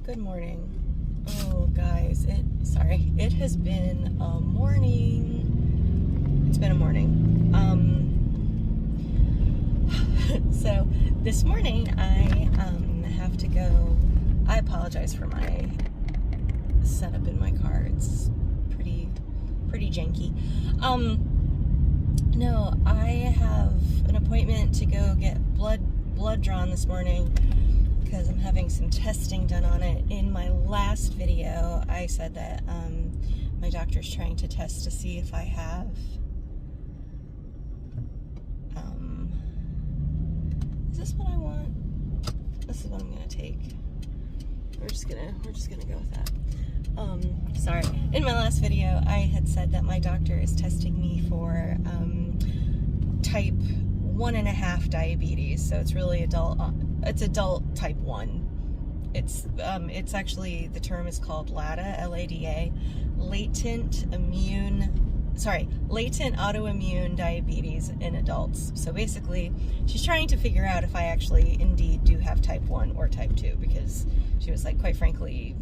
Good morning. Oh, guys, it has been a morning. It's been a morning. So this morning I have to go. I apologize for my setup in my car. It's pretty janky. No, I have an appointment to go get blood drawn this morning because I'm having some testing done on it. In my last video, I said that my doctor's trying to test to see if I have is this what I want? This is what I'm gonna take. We're just gonna go with that. Sorry. In my last video, I had said that my doctor is testing me for type 1.5 diabetes. So it's really adult. It's adult type 1. It's actually, the term is called LADA, L-A-D-A, latent autoimmune diabetes in adults. So basically, she's trying to figure out if I actually indeed do have type 1 or type 2, because she was like, quite frankly,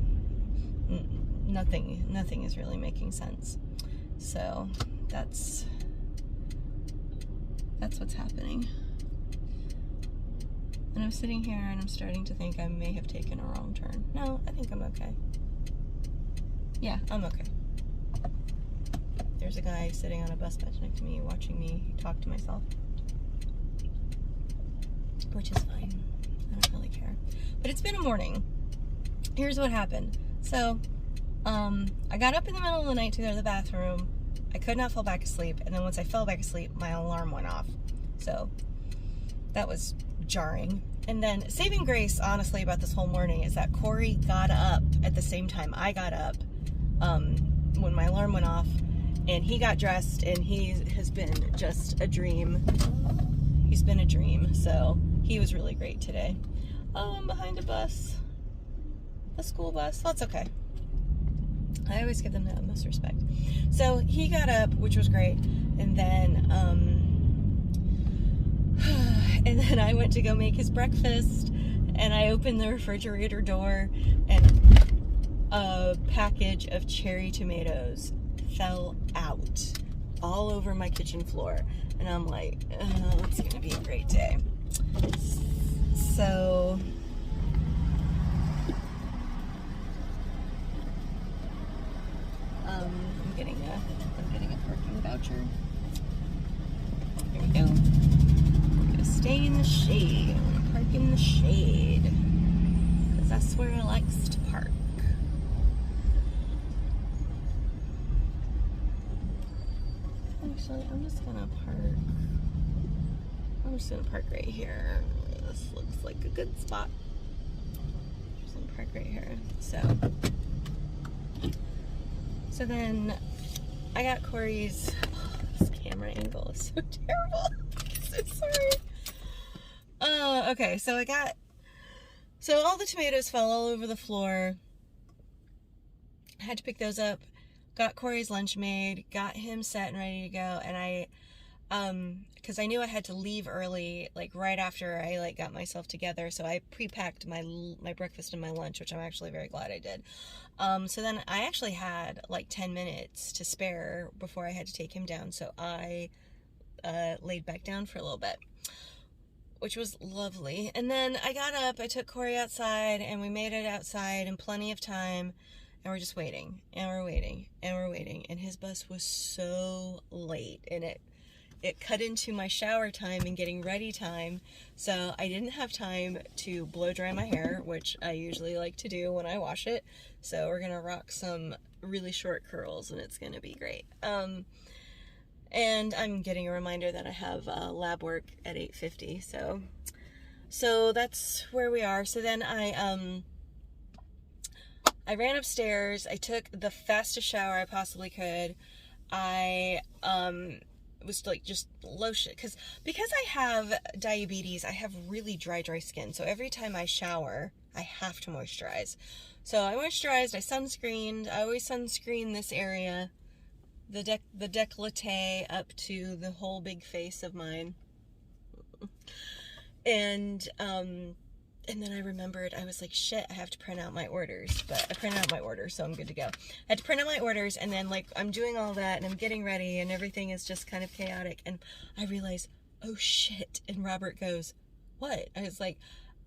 nothing is really making sense. So that's what's happening. And I'm sitting here and I'm starting to think I may have taken a wrong turn. No, I think I'm okay. Yeah, I'm okay. There's a guy sitting on a bus bench next to me watching me talk to myself, which is fine. I don't really care. But it's been a morning. Here's what happened. So, I got up in the middle of the night to go to the bathroom. I could not fall back asleep. And then once I fell back asleep, my alarm went off. So, that was jarring. And then, saving grace, honestly, about this whole morning is that Corey got up at the same time I got up when my alarm went off. And he got dressed, and he has been just a dream. He's been a dream. So, he was really great today. I'm behind a bus. A school bus. That's okay. I always give them the utmost respect. So he got up, which was great, and then I went to go make his breakfast, and I opened the refrigerator door, and a package of cherry tomatoes fell out all over my kitchen floor, and I'm like, oh, it's gonna be a great day. So I'm getting a parking voucher. There we go. I'm gonna stay in the shade. I'm gonna park in the shade, because that's where I likes to park. Actually, I'm just gonna park right here. This looks like a good spot. Just gonna park right here. So then I got Corey's, this camera angle is so terrible. I'm so sorry. Okay, so all the tomatoes fell all over the floor. I had to pick those up, got Corey's lunch made, got him set and ready to go, and because I knew I had to leave early, like right after I got myself together, so I pre-packed my breakfast and my lunch, which I'm actually very glad I did. So then I actually had like 10 minutes to spare before I had to take him down, so I laid back down for a little bit, which was lovely. And then I got up, I took Corey outside, and we made it outside in plenty of time, and we're just waiting, and we're waiting, and we're waiting, and his bus was so late, and it cut into my shower time and getting ready time, so I didn't have time to blow dry my hair, which I usually like to do when I wash it. So we're gonna rock some really short curls, and it's gonna be great. And I'm getting a reminder that I have lab work at 8:50, so that's where we are. So then I ran upstairs. I took the fastest shower I possibly could. I was like just lotion, because I have diabetes, I have really dry skin, so every time I shower I have to moisturize. So I moisturized, I sunscreened. I always sunscreen this area, the décolleté up to the whole big face of mine, and And then I remembered, I was like, shit, I have to print out my orders. But I printed out my orders, so I'm good to go. I had to print out my orders, and then, like, I'm doing all that, and I'm getting ready, and everything is just kind of chaotic. And I realized, oh, shit. And Robert goes, what? I was like,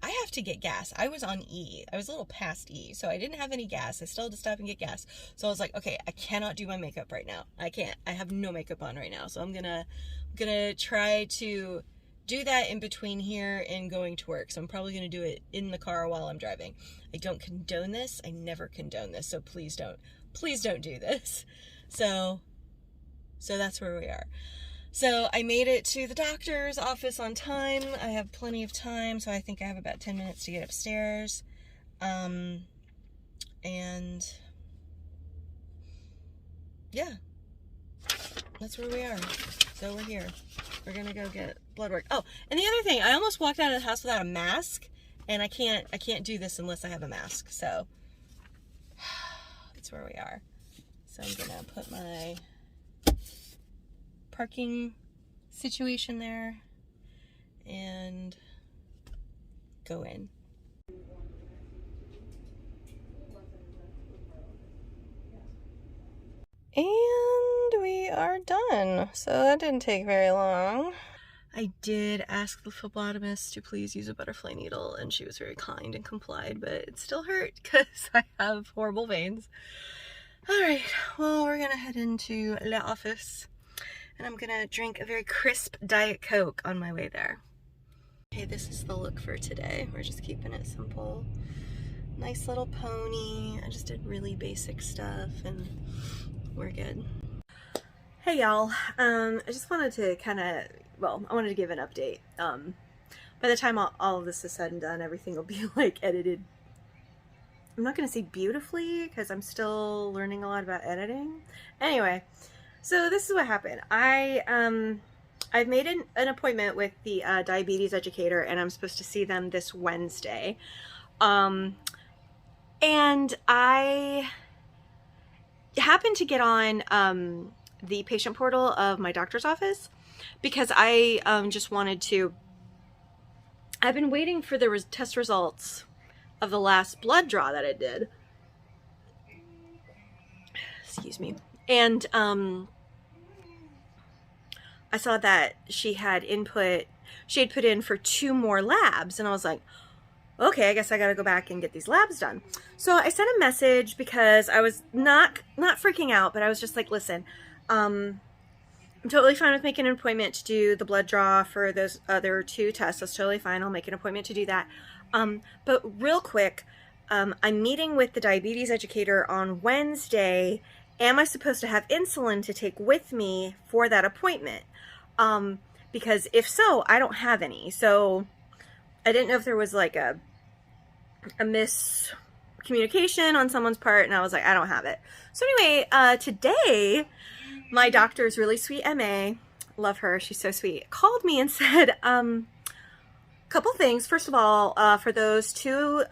I have to get gas. I was on E. I was a little past E, so I didn't have any gas. I still had to stop and get gas. So I was like, okay, I cannot do my makeup right now. I can't. I have no makeup on right now. So I'm gonna try to do that in between here and going to work. So I'm probably going to do it in the car while I'm driving. I don't condone this. I never condone this. So please don't do this. So that's where we are. So I made it to the doctor's office on time. I have plenty of time. So I think I have about 10 minutes to get upstairs. And yeah, that's where we are. So we're here. We're gonna go get blood work. Oh, and the other thing, I almost walked out of the house without a mask, and I can't do this unless I have a mask. So that's where we are. So I'm gonna put my parking situation there and go in. And we are done. So that didn't take very long. I did ask the phlebotomist to please use a butterfly needle, and she was very kind and complied, but it still hurt because I have horrible veins. All right, well, we're gonna head into the office, and I'm gonna drink a very crisp Diet Coke on my way there. Okay, this is the look for today. We're just keeping it simple. Nice little pony. I just did really basic stuff, and we're good. Hey y'all, I just wanted to I wanted to give an update. By the time all of this is said and done, everything will be like edited. I'm not gonna say beautifully because I'm still learning a lot about editing. Anyway, so this is what happened. I've made an appointment with the diabetes educator, and I'm supposed to see them this Wednesday. And I happened to get on the patient portal of my doctor's office because I just wanted to. I've been waiting for the test results of the last blood draw that I did. Excuse me. And I saw that she had put in for 2 more labs, and I was like, okay, I guess I gotta go back and get these labs done. So I sent a message because I was not freaking out, but I was just like, listen, I'm totally fine with making an appointment to do the blood draw for those other 2 tests. That's totally fine. I'll make an appointment to do that. But real quick, I'm meeting with the diabetes educator on Wednesday. Am I supposed to have insulin to take with me for that appointment? Because if so, I don't have any. So I didn't know if there was like a miscommunication on someone's part, and I was like, I don't have it. So anyway, today, my doctor's really sweet MA, love her, she's so sweet, called me and said, couple things. First of all, for those 2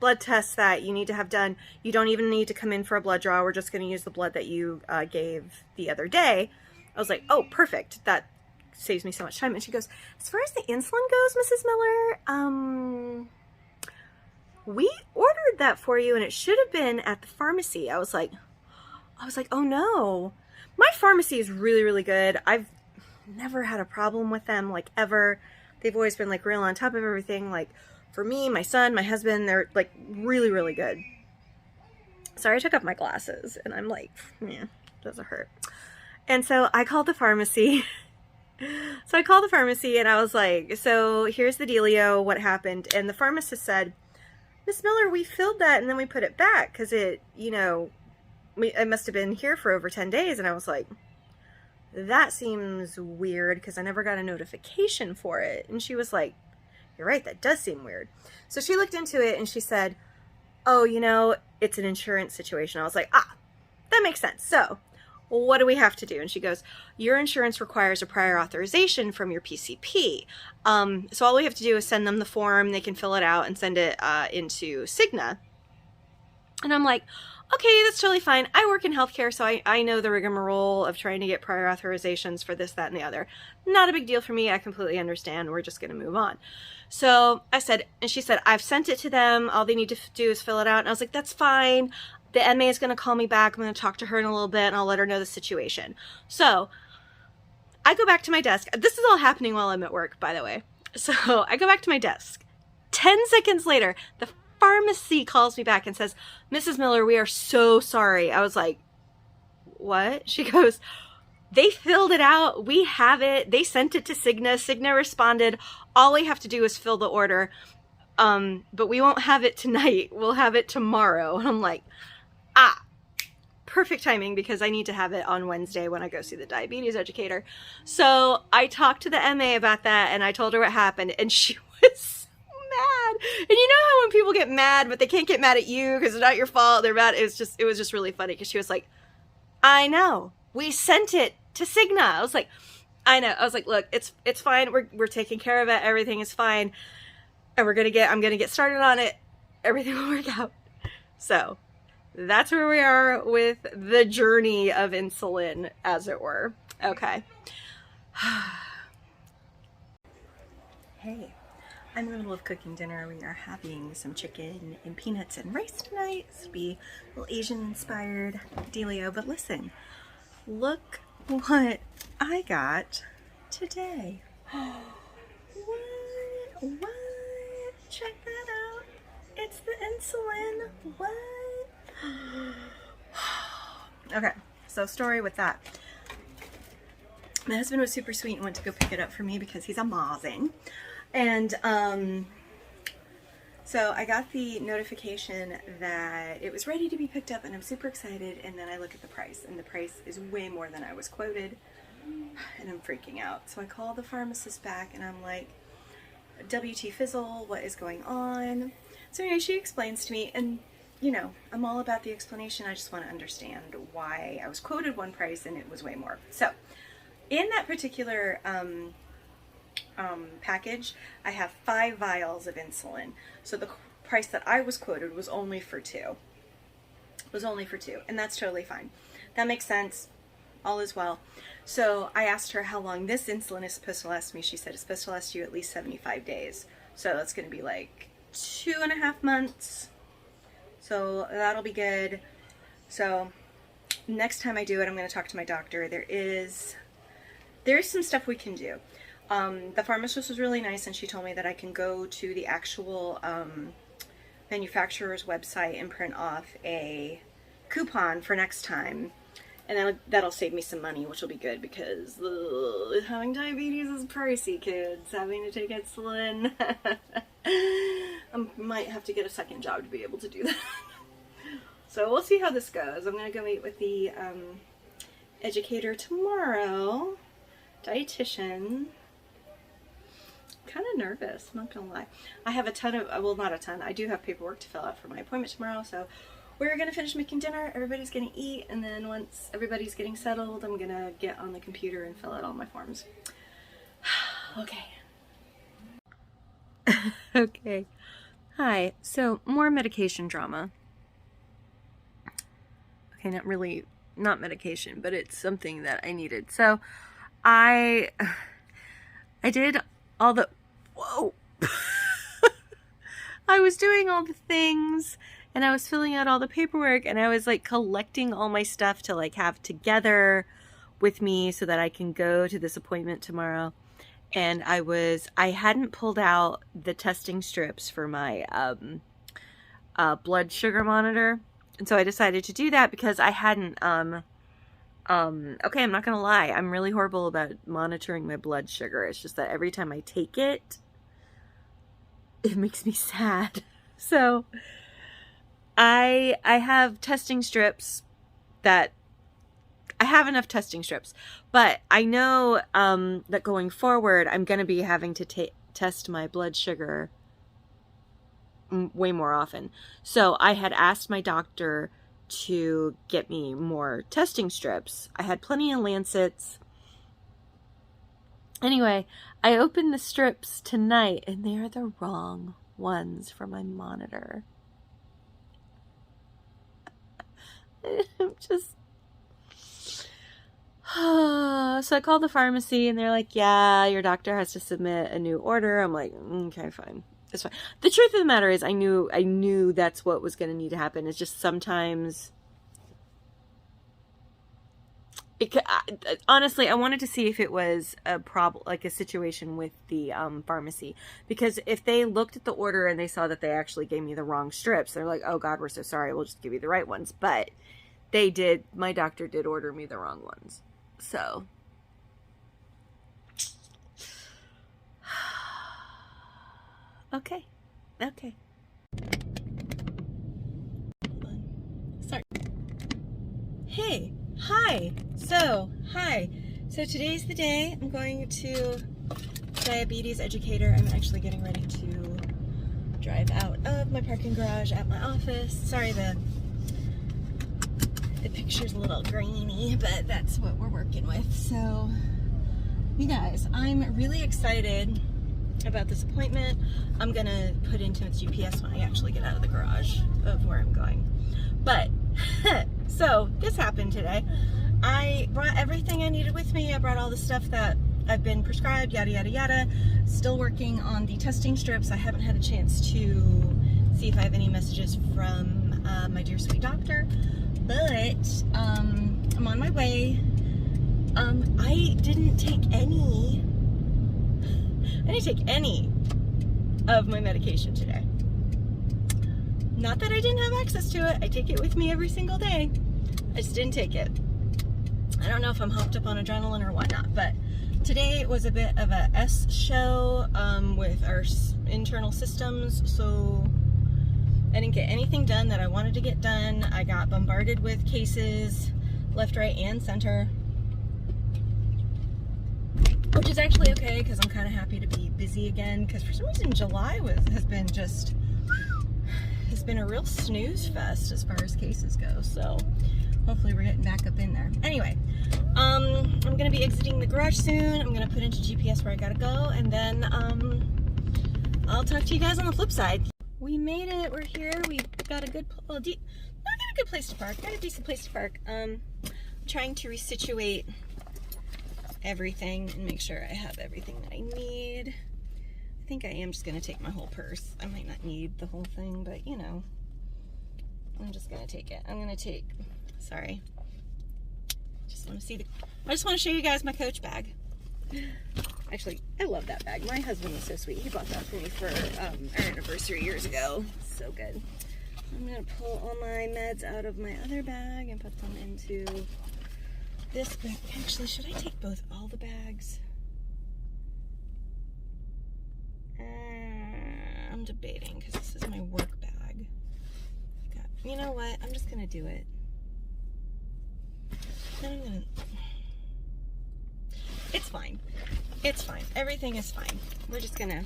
blood tests that you need to have done, you don't even need to come in for a blood draw. We're just going to use the blood that you gave the other day. I was like, oh, perfect. That saves me so much time. And she goes, as far as the insulin goes, Mrs. Miller, we ordered that for you, and it should have been at the pharmacy. I was like, oh no. My pharmacy is really, really good. I've never had a problem with them, like, ever. They've always been like real on top of everything. Like, for me, my son, my husband, they're like really, really good. Sorry, I took off my glasses, and I'm like, yeah, does it hurt? And so I called the pharmacy. So I called the pharmacy, and I was like, so here's the dealio, what happened? And the pharmacist said, Miss Miller, we filled that, and then we put it back because it, it must have been here for over 10 days. And I was like, that seems weird because I never got a notification for it. And she was like, you're right, that does seem weird. So she looked into it, and she said, oh, it's an insurance situation. I was like, that makes sense. So what do we have to do? And she goes, your insurance requires a prior authorization from your PCP. So all we have to do is send them the form. They can fill it out and send it into Cigna. And I'm like, okay, that's totally fine. I work in healthcare, so I know the rigmarole of trying to get prior authorizations for this, that, and the other. Not a big deal for me. I completely understand. We're just going to move on. So I said, and she said, I've sent it to them. All they need to do is fill it out. And I was like, that's fine. The MA is going to call me back. I'm going to talk to her in a little bit, and I'll let her know the situation. So I go back to my desk. This is all happening while I'm at work, by the way. So I go back to my desk. 10 seconds later, the pharmacy calls me back and says, Mrs. Miller, we are so sorry. I was like, what? She goes, they filled it out. We have it. They sent it to Cigna. Cigna responded. All we have to do is fill the order. But we won't have it tonight. We'll have it tomorrow. And I'm like, perfect timing, because I need to have it on Wednesday when I go see the diabetes educator. So I talked to the MA about that, and I told her what happened, and she was mad. And you know how when people get mad, but they can't get mad at you because it's not your fault, they're mad. It was just really funny, because she was like, I know, we sent it to Cigna. I was like, I know. I was like, look, it's fine. We're taking care of it. Everything is fine. And I'm gonna get started on it. Everything will work out. So that's where we are with the journey of insulin, as it were. Okay. Hey. I'm in the middle of cooking dinner. We are having some chicken and peanuts and rice tonight. This will be a little Asian-inspired dealio. But listen, look what I got today. What? Check that out. It's the insulin. What? Okay, so story with that. My husband was super sweet and went to go pick it up for me because he's amazing. And so I got the notification that it was ready to be picked up, and I'm super excited. And then I look at the price, and the price is way more than I was quoted, and I'm freaking out. So I call the pharmacist back, and I'm like, WT Fizzle, what is going on? So anyway, she explains to me, and you know, I'm all about the explanation. I just want to understand why I was quoted one price and it was way more. So in that particular package, I have 5 vials of insulin. So the price that I was quoted was only for 2. And that's totally fine. That makes sense. All is well. So I asked her how long this insulin is supposed to last me. She said it's supposed to last you at least 75 days. So that's going to be like 2.5 months. So that'll be good. So next time I do it, I'm going to talk to my doctor. There's some stuff we can do. The pharmacist was really nice, and she told me that I can go to the actual manufacturer's website and print off a coupon for next time, and that'll save me some money, which will be good, because having diabetes is pricey, kids. Having to take insulin. I might have to get a second job to be able to do that. So we'll see how this goes. I'm going to go meet with the educator tomorrow. Dietitian. Kind of nervous, I'm not gonna lie. I have a ton of, well, not a ton, I do have paperwork to fill out for my appointment tomorrow, so we're gonna finish making dinner, everybody's gonna eat, and then once everybody's getting settled, I'm gonna get on the computer and fill out all my forms. Okay. Okay. Hi, so more medication drama. Okay, not medication, but it's something that I needed. So I did all the, whoa, I was doing all the things, and I was filling out all the paperwork, and I was like collecting all my stuff to like have together with me so that I can go to this appointment tomorrow. And I hadn't pulled out the testing strips for my blood sugar monitor. And so I decided to do that because I hadn't, okay, I'm not gonna lie, I'm really horrible about monitoring my blood sugar. It's just that every time I take it, it makes me sad. So I have testing strips that, I have enough testing strips, but I know that going forward, I'm gonna be having to test my blood sugar way more often. So I had asked my doctor to get me more testing strips. I had plenty of Lancets. Anyway, I opened the strips tonight, and they are the wrong ones for my monitor. I'm just... So I called the pharmacy and they're like, yeah, your doctor has to submit a new order. I'm like, okay, fine. It's fine. The truth of the matter is I knew that's what was going to need to happen. It's just sometimes... honestly, I wanted to see if it was a problem, like a situation with the pharmacy, because if they looked at the order and they saw that they actually gave me the wrong strips, they're like, oh God, we're so sorry, we'll just give you the right ones. But my doctor did order me the wrong ones. So okay. Sorry. Hey. Hi. So today's the day. I'm going to diabetes educator. I'm actually getting ready to drive out of my parking garage at my office. Sorry, the picture's a little grainy, but that's what we're working with. So, you guys, I'm really excited about this appointment. I'm gonna put into its GPS when I actually get out of the garage of where I'm going. But so this happened today. I brought everything I needed with me. I brought all the stuff that I've been prescribed, yada yada yada. Still working on the testing strips. I haven't had a chance to see if I have any messages from my dear sweet doctor, but I'm on my way. I didn't take any of my medication today. Not that I didn't have access to it. I take it with me every single day. I just didn't take it. I don't know if I'm hopped up on adrenaline or whatnot, but today was a bit of a S show with our internal systems, so I didn't get anything done that I wanted to get done. I got bombarded with cases left, right, and center, which is actually okay because I'm kind of happy to be busy again, because for some reason July has been a real snooze fest as far as cases go, so hopefully we're getting back up in there. Anyway, I'm going to be exiting the garage soon. I'm going to put into GPS where I gotta go, and then I'll talk to you guys on the flip side. We made it. We're here. We got a good, not got a good place to park. Got a decent place to park. I'm trying to resituate everything and make sure I have everything that I need. I think I am just going to take my whole purse. I might not need the whole thing, but you know, I'm just going to take it. I'm going to take, sorry. I just want to show you guys my Coach bag. Actually, I love that bag. My husband was so sweet. He bought that for me for our anniversary years ago. So good. I'm going to pull all my meds out of my other bag and put them into this bag. Actually, should I take all the bags? I'm debating because this is my work bag. You know what? I'm just going to do it. Then I'm going to... It's fine. It's fine. Everything is fine. We're just gonna...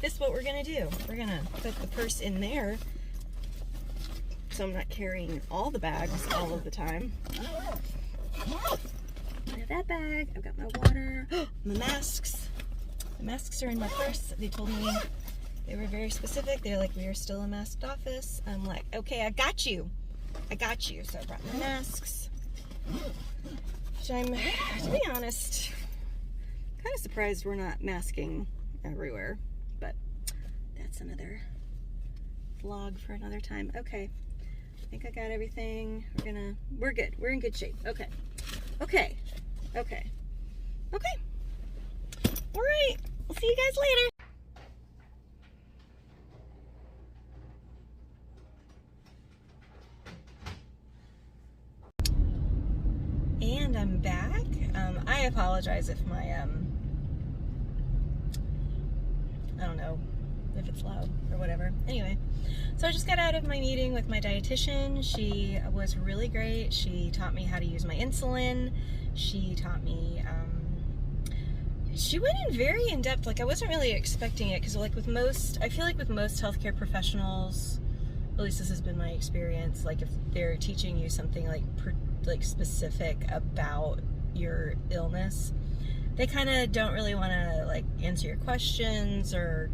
This is what we're gonna do. We're gonna put the purse in there so I'm not carrying all the bags all of the time. I have that bag. I've got my water. My masks. The masks are in my purse. They told me they were very specific. They're like, we are still a masked office. I'm like, okay, I got you. I got you. So I brought my masks. Which I'm, to be honest, kind of surprised we're not masking everywhere. But that's another vlog for another time. Okay. I think I got everything. We're good. We're in good shape. Okay. Okay. Okay. Okay. All right. We'll see you guys later. And I'm back. I apologize if my, I don't know if it's loud or whatever. Anyway, so I just got out of my meeting with my dietitian. She was really great. She taught me how to use my insulin. She taught me, she went in very in-depth. Like, I wasn't really expecting it, because like with most, I feel like with most healthcare professionals, at least this has been my experience, like if they're teaching you something like specific about your illness, they kind of don't really want to like answer your questions or,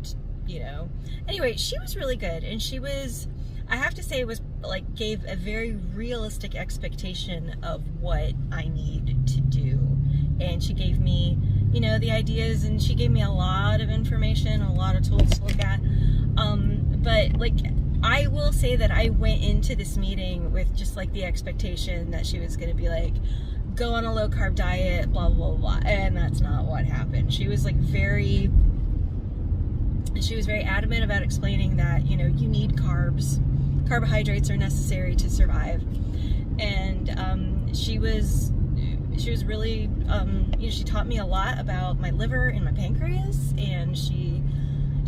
you know. Anyway, she was really good, and she was, I have to say it was like gave a very realistic expectation of what I need to do. And she gave me, you know, the ideas, and she gave me a lot of information, a lot of tools to look at. But like, I will say that I went into this meeting with just like the expectation that she was going to be like, go on a low carb diet, blah, blah, blah. And that's not what happened. She was like very adamant about explaining that, you know, you need carbs. Carbohydrates are necessary to survive. And she was really, you know, she taught me a lot about my liver and my pancreas, and she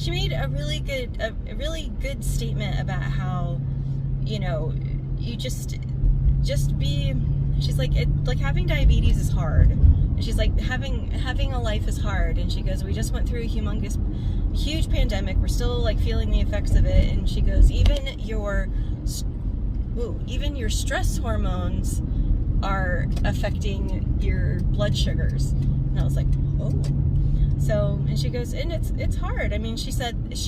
made a really good statement about how, you know, you just be, she's like, having diabetes is hard. And she's like, having a life is hard. And she goes, we just went through a huge pandemic. We're still like feeling the effects of it. And she goes, even your stress hormones are affecting your blood sugars. And I was like, oh. So, and she goes, and it's hard. I mean, she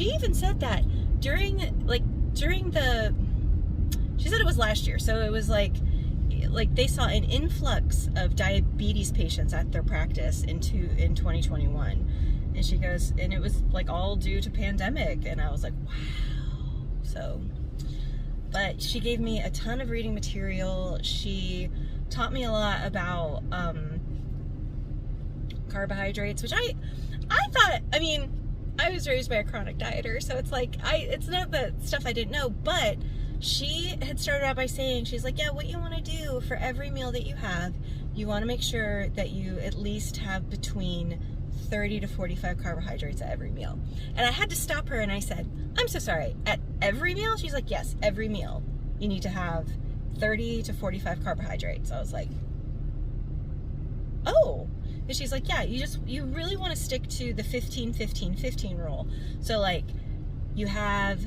even said that during the, she said it was last year. So it was like they saw an influx of diabetes patients at their practice in 2021. And she goes, and it was like all due to pandemic. And I was like, wow. So, but she gave me a ton of reading material. She taught me a lot about carbohydrates, which I thought, I mean, I was raised by a chronic dieter, so it's like, it's not the stuff I didn't know, but she had started out by saying, she's like, yeah, what you want to do for every meal that you have, you want to make sure that you at least have between 30 to 45 carbohydrates at every meal. And I had to stop her, and I said, I'm so sorry, at every meal? She's like, yes, every meal you need to have 30 to 45 carbohydrates. I was like, oh. And she's like, yeah, you really want to stick to the 15-15-15 rule. So like, you have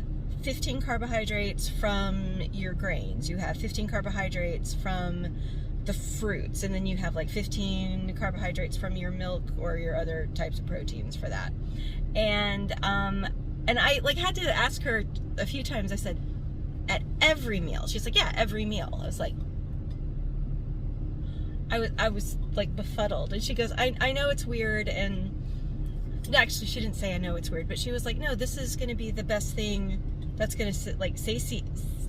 15 carbohydrates from your grains, you have 15 carbohydrates from the fruits, and then you have like 15 carbohydrates from your milk or your other types of proteins for that. And I like had to ask her a few times. I said, at every meal? She's like, yeah, every meal. I was like, I was like befuddled. And she goes, I know it's weird, and actually she didn't say I know it's weird, but she was like, no, this is going to be the best thing that's going to like I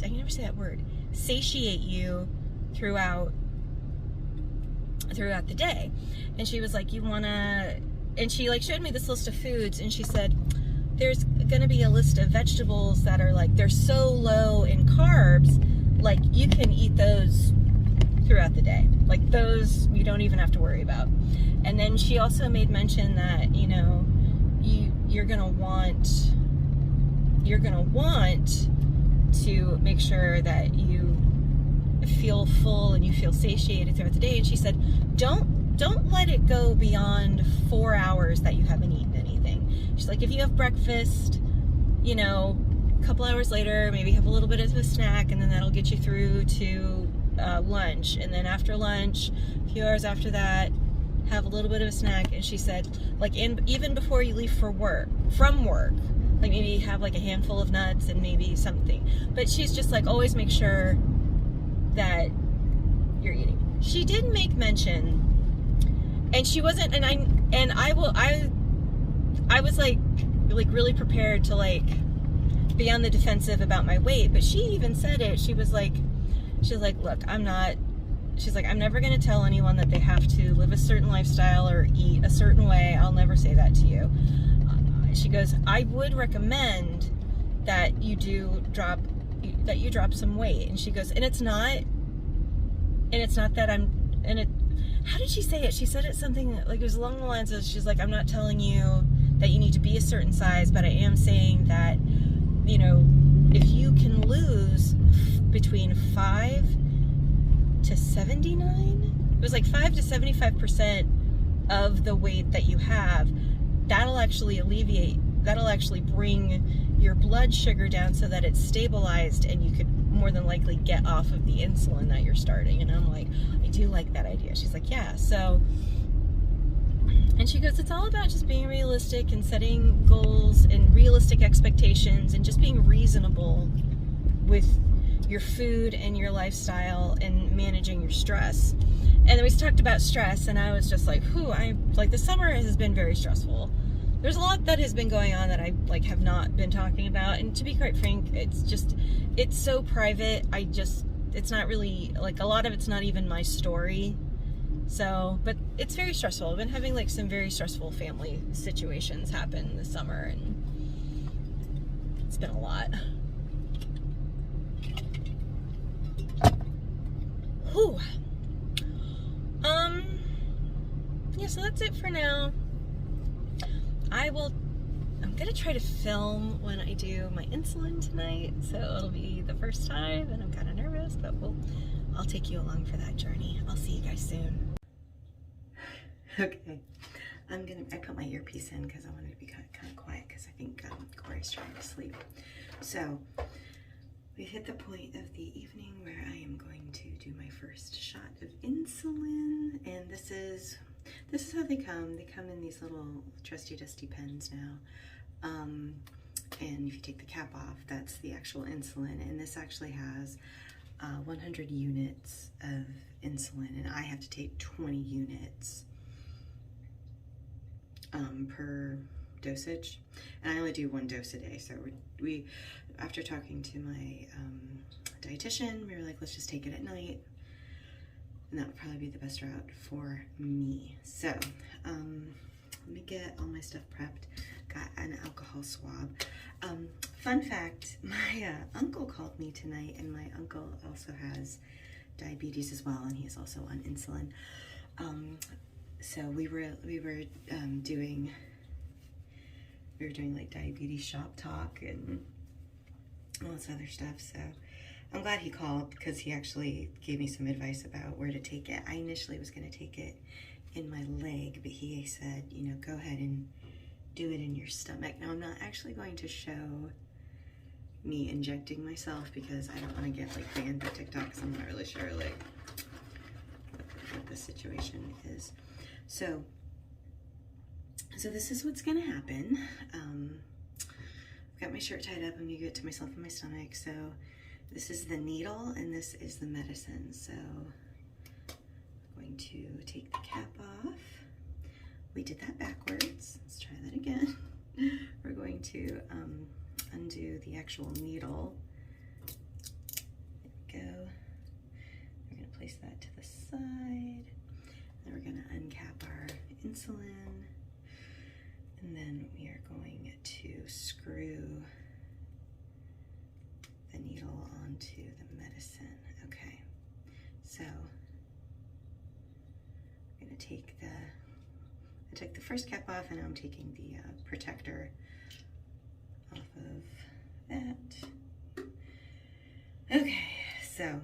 can never say that word, satiate you throughout the day. And she was like, you want to, and she like showed me this list of foods, and she said, there's going to be a list of vegetables that are like, they're so low in carbs, like you can eat those throughout the day. Like those you don't even have to worry about. And then she also made mention that, you know, you're gonna want to make sure that you feel full and you feel satiated throughout the day. And she said, don't let it go beyond 4 hours that you haven't eaten anything. She's like, if you have breakfast, you know, a couple hours later, maybe have a little bit of a snack, and then that'll get you through to lunch. And then after lunch, a few hours after that, have a little bit of a snack. And she said, like, even before you leave from work, like maybe have like a handful of nuts and maybe something. But she's just like, always make sure that you're eating. She did make mention, and she wasn't, and I was like really prepared to like be on the defensive about my weight, but she even said it. She's like, look, she's like, I'm never going to tell anyone that they have to live a certain lifestyle or eat a certain way. I'll never say that to you. She goes, I would recommend that you drop some weight. And she goes, and it's not that how did she say it? She said it something like, it was along the lines of, she's like, I'm not telling you that you need to be a certain size, but I am saying that, you know, if you can lose between 5 to 79, it was like 5 to 75% of the weight that you have, that'll actually bring your blood sugar down so that it's stabilized, and you could more than likely get off of the insulin that you're starting. And I'm like, I do like that idea. She's like, yeah. So, and she goes, it's all about just being realistic and setting goals and realistic expectations and just being reasonable with your food and your lifestyle and managing your stress. And then we talked about stress, and I was just like, the summer has been very stressful. There's a lot that has been going on that I have not been talking about, and to be quite frank, it's so private. It's not really, a lot of it's not even my story. So, but it's very stressful. I've been having some very stressful family situations happen this summer, and it's been a lot. Whew. Yeah, so that's it for now. I'm gonna try to film when I do my insulin tonight, so it'll be the first time, and I'm kind of nervous, but I'll take you along for that journey. I'll see you guys soon. Okay, I put my earpiece in because I wanted to be kind of quiet, because I think Corey's trying to sleep. So we've hit the point of the evening where I am going to do my first shot of insulin, and this is how they come. They come in these little trusty dusty pens now. And if you take the cap off, that's the actual insulin, and this actually has 100 units of insulin, and I have to take 20 units per dosage, and I only do 1 dose a day. So we after talking to my dietitian, we were like, let's just take it at night, and that would probably be the best route for me. So let me get all my stuff prepped. Got an alcohol swab. Fun fact, my uncle called me tonight, and my uncle also has diabetes as well, and he's also on insulin. So we were doing diabetes shop talk and all this other stuff. So I'm glad he called, because he actually gave me some advice about where to take it. I initially was going to take it in my leg, but he said, go ahead and do it in your stomach. Now, I'm not actually going to show me injecting myself, because I don't want to get banned by TikTok, because I'm not really sure what the situation is. So this is what's gonna happen. I've got my shirt tied up. I'm gonna give it to myself in my stomach. So this is the needle, and this is the medicine. So I'm going to take the cap off. We did that backwards. Let's try that again. We're going to undo the actual needle. There we go. We're going to place that to the side. Then we're going to uncap our insulin. And then we are going to screw the needle onto the medicine. Okay. So I'm going to take I took the first cap off, and now I'm taking the protector off of that. Okay, so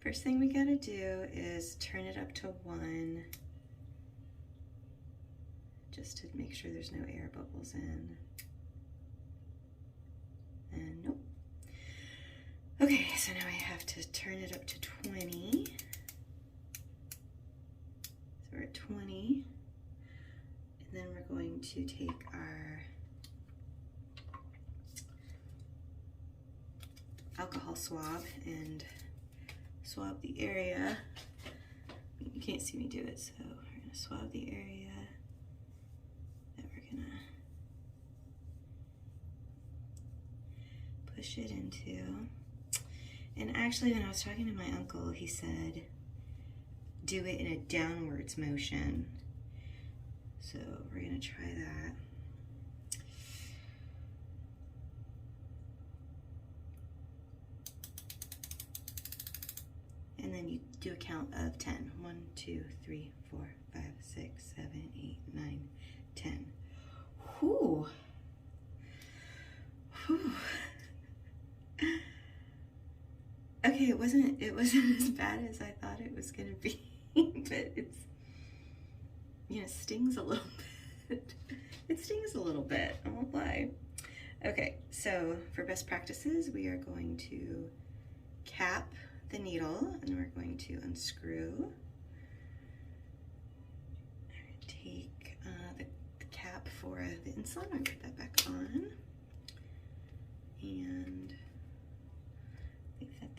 first thing we gotta do is turn it up to 1, just to make sure there's no air bubbles in. And nope. Okay, so now I have to turn it up to 20. So we're at 20. And then we're going to take our alcohol swab and swab the area. You can't see me do it, so we're going to swab the area that we're going to push it into. And actually, when I was talking to my uncle, he said do it in a downwards motion. So we're gonna try that. And then you do a count of 10. 1, 2, 3, 4, 5, 6, 7, 8, 9, 10. Whew. Whew. Okay, it wasn't as bad as I thought it was gonna be, but it's, it stings a little bit. It stings a little bit, I won't lie. Okay, so for best practices, we are going to cap the needle, and we're going to unscrew. Take the cap for the insulin, and put that back on. And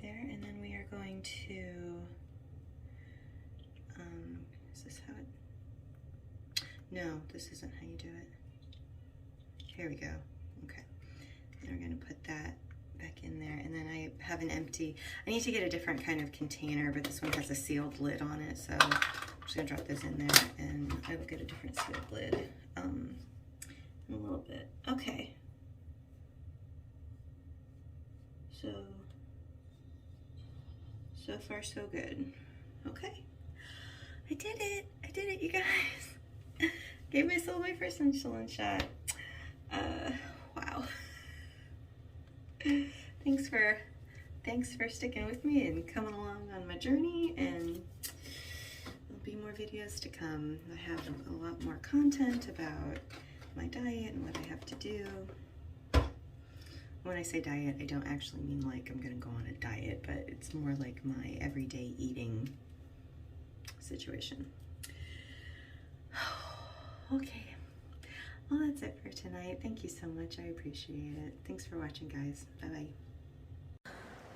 there, and then we are going to, is this how it, no, this isn't how you do it. Here we go, okay. And we're gonna put that back in there, and then I have an empty, I need to get a different kind of container, but this one has a sealed lid on it, so I'm just gonna drop this in there, and I will get a different sealed lid in a little bit. Okay. So far so good. Okay, I did it, you guys. Gave myself my first insulin shot. Wow. Thanks for sticking with me and coming along on my journey, and there'll be more videos to come. I have a lot more content about my diet and what I have to do. When I say diet, I don't actually mean like I'm gonna go on a diet, but it's more like my everyday eating situation. Okay, well, that's it for tonight. Thank you so much, I appreciate it. Thanks for watching, guys. Bye-bye.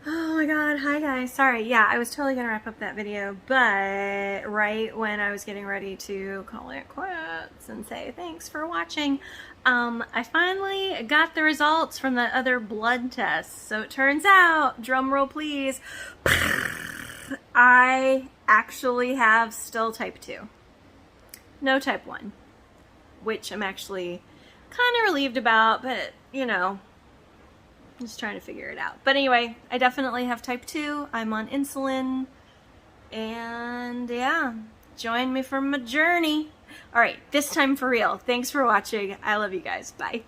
Oh my god, hi guys. Sorry, yeah, I was totally gonna wrap up that video, but right when I was getting ready to call it quits and say thanks for watching, I finally got the results from the other blood tests. So it turns out, drum roll please, I actually have still type 2. No type 1, which I'm actually kind of relieved about, but you know, just trying to figure it out. But anyway, I definitely have type 2. I'm on insulin. And yeah, join me for my journey. All right, this time for real. Thanks for watching. I love you guys. Bye.